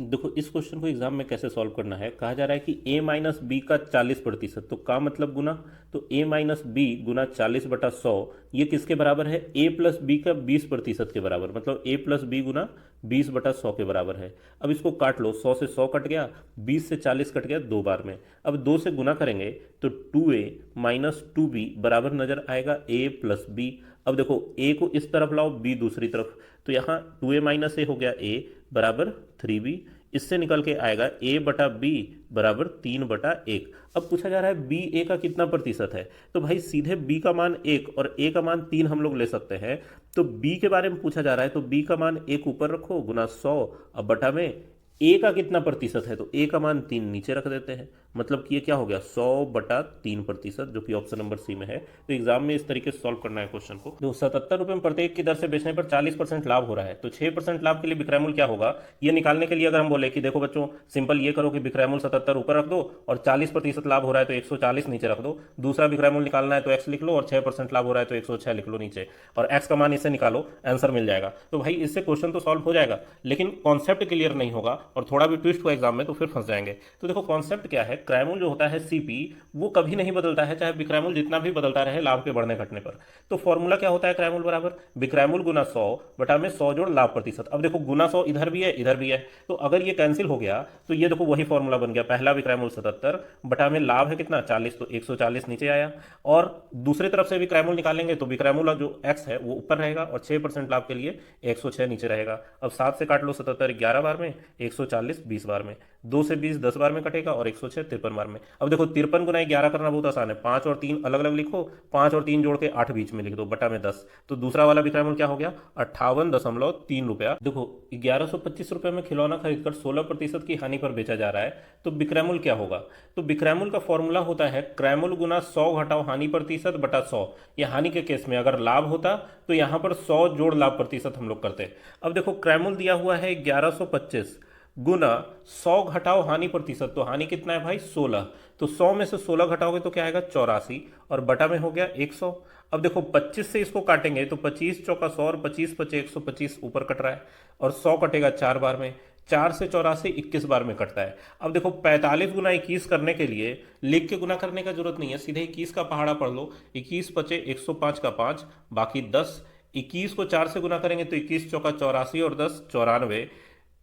देखो इस क्वेश्चन को एग्जाम में कैसे सॉल्व करना है। कहा जा रहा है कि a माइनस बी का 40%, तो का मतलब गुना, तो a माइनस बी गुना 40/100 ये किसके बराबर है, a प्लस बी का 20% के बराबर, मतलब a प्लस बी गुना 20/100 के बराबर है। अब इसको काट लो, 100 से 100 कट गया, 20 से 40 कट गया 2 बार में। अब 2 से गुना करेंगे तो 2a माइनस 2b बराबर नजर आएगा a प्लस बी। अब देखो a को इस तरफ लाओ, b दूसरी तरफ, तो यहाँ 2a माइनस ए हो गया a बराबर 3b। इससे निकल के आएगा a बटा बी बराबर 3/1। अब पूछा जा रहा है b a का कितना प्रतिशत है, तो भाई सीधे b का मान 1 और a का मान 3 हम लोग ले सकते हैं। तो b के बारे में पूछा जा रहा है, तो b का मान 1 ऊपर रखो गुना 100, अब बटा में a का कितना प्रतिशत है, तो a का मान 3 नीचे रख देते हैं। मतलब कि ये क्या हो गया, 100/3%, जो कि ऑप्शन नंबर सी में है। तो एग्जाम में इस तरीके से सॉल्व करना है क्वेश्चन को। तो 77 रुपये में प्रत्येक की दर से बेचने पर 40% लाभ हो रहा है, तो 6% लाभ के लिए विक्रय मूल्य क्या होगा, ये निकालने के लिए अगर हम बोले कि देखो बच्चों सिंपल ये करो कि विक्रय मूल्य 77 ऊपर रख दो और 40% लाभ हो रहा है तो 140 नीचे रख दो। दूसरा विक्रय मूल्य निकालना है तो x लिख लो और 6% लाभ हो रहा है तो 106 लिख लो नीचे, और x का मान इससे निकालो, आंसर मिल जाएगा। तो भाई इससे क्वेश्चन तो सॉल्व हो जाएगा, लेकिन कॉन्सेप्ट क्लियर नहीं होगा और थोड़ा भी ट्विस्ट हुआ एग्जाम में तो फिर फंस जाएंगे। तो देखो कॉन्सेप्ट क्या है, क्रय मूल्य जो होता है सीपी वो कभी नहीं बदलता है, चाहे विक्रय मूल्य जितना भी बदलता रहे लाभ के बढ़ने घटने पर। तो फॉर्मूला क्या होता है, क्रय मूल्य बराबर विक्रय मूल्य गुना 100 बटा में 100 जोड़ लाभ प्रतिशत। अब देखो गुना 100 इधर भी है इधर भी है, तो अगर ये कैंसिल हो गया तो ये देखो वही फॉर्मूला बन गया, पहला विक्रय मूल्य 77 बटा में लाभ है कितना 40, तो 140 नीचे आया। और दूसरी तरफ से भी क्रय मूल्य निकालेंगे तो विक्रय मूल्य जो x है वो ऊपर रहेगा और 6% लाभ के लिए 106 नीचे रहेगा। अब 7 से काट लो 77 11 बार में, 140 20 बार में, 2 से 20 10 बार में कटेगा और 106 53 बार में। अब देखो 53 गुना 11 करना बहुत आसान है, 5 और 3 अलग अलग लिखो, 5 और 3 जोड़ के 8 बीच में लिख दो बटा में 10। तो दूसरा वाला विक्रय मूल्य क्या हो गया, 58.3 रुपया। देखो 1125 रुपये में खिलौना खरीदकर 16% की हानि पर बेचा जा रहा है, तो विक्रय मूल्य क्या होगा। तो विक्रय मूल्य का फॉर्मूला होता है क्रय मूल्य गुना 100 घटाओ हानि प्रतिशत बटा 100। ये हानि के केस में अगर लाभ होता तो यहां पर 100 जोड़ लाभ प्रतिशत हम लोग करते। अब देखो क्रय मूल्य दिया हुआ है 1125 गुना 100 घटाओ हानि प्रतिशत, तो हानि कितना है भाई 16, तो 100 में से 16 घटाओगे तो क्या आएगा 84 और बटा में हो गया 100। अब देखो 25 से इसको काटेंगे तो 25 चौका 100 और 25 पचे 125 ऊपर कट रहा है और 100 कटेगा 4 बार में, 4 से 84 21 बार में कटता है। अब देखो 45 गुना 21 करने के लिए लिख के गुना करने का जरूरत नहीं है, सीधे 21 का पहाड़ा पढ़ लो, 21 पचे 105 का 5 बाकी 10, 21 को 4 से गुना करेंगे तो 21 चौका 84 और 10 94,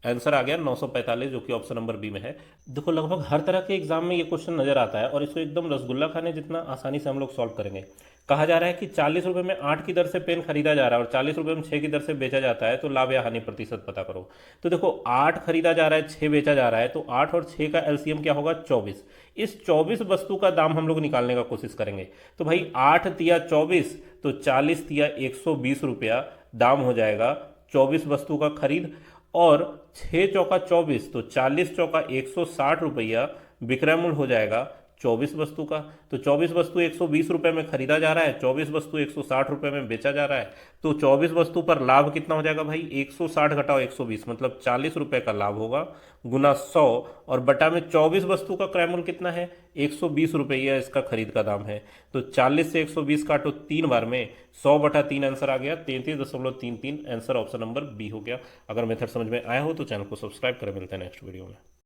आंसर आ गया 945, जो कि ऑप्शन नंबर बी में है। देखो लगभग हर तरह के एग्जाम में ये क्वेश्चन नजर आता है और इसको एकदम रसगुल्ला खाने जितना आसानी से हम लोग सॉल्व करेंगे। कहा जा रहा है कि 40 रुपये में 8 की दर से पेन खरीदा जा रहा है और 40 रुपये में 6 की दर से बेचा जाता है, तो लाभ या हानि प्रतिशत पता करो। तो देखो 8 खरीदा जा रहा है 6 बेचा जा रहा है, तो 8 और 6 का एलसीएम क्या होगा 24। इस 24 वस्तु का दाम हम लोग निकालने का कोशिश करेंगे। तो भाई 8 तिया 24, तो 40 तिया 120 रुपया दाम हो जाएगा 24 वस्तु का खरीद, और 6 चौका 24, तो 40 चौका 160 रुपया विक्रय मूल्य हो जाएगा 24 वस्तु का। तो 24 वस्तु 120 रुपए में खरीदा जा रहा है, 24 वस्तु 160 रुपए में बेचा जा रहा है, तो 24 वस्तु पर लाभ कितना हो जाएगा भाई 160 घटाओ 120, मतलब 40 रुपए का लाभ होगा गुना 100 और बटा में 24 वस्तु का क्रय मूल्य कितना है 120 रुपया इसका खरीद का दाम है। तो 40 से 120 काटो 3 बार में, 100/3 आंसर आ गया 33.33, आंसर ऑप्शन नंबर बी हो गया। अगर मेथड समझ में आया हो तो चैनल को सब्सक्राइब करें, मिलते हैं नेक्स्ट वीडियो में।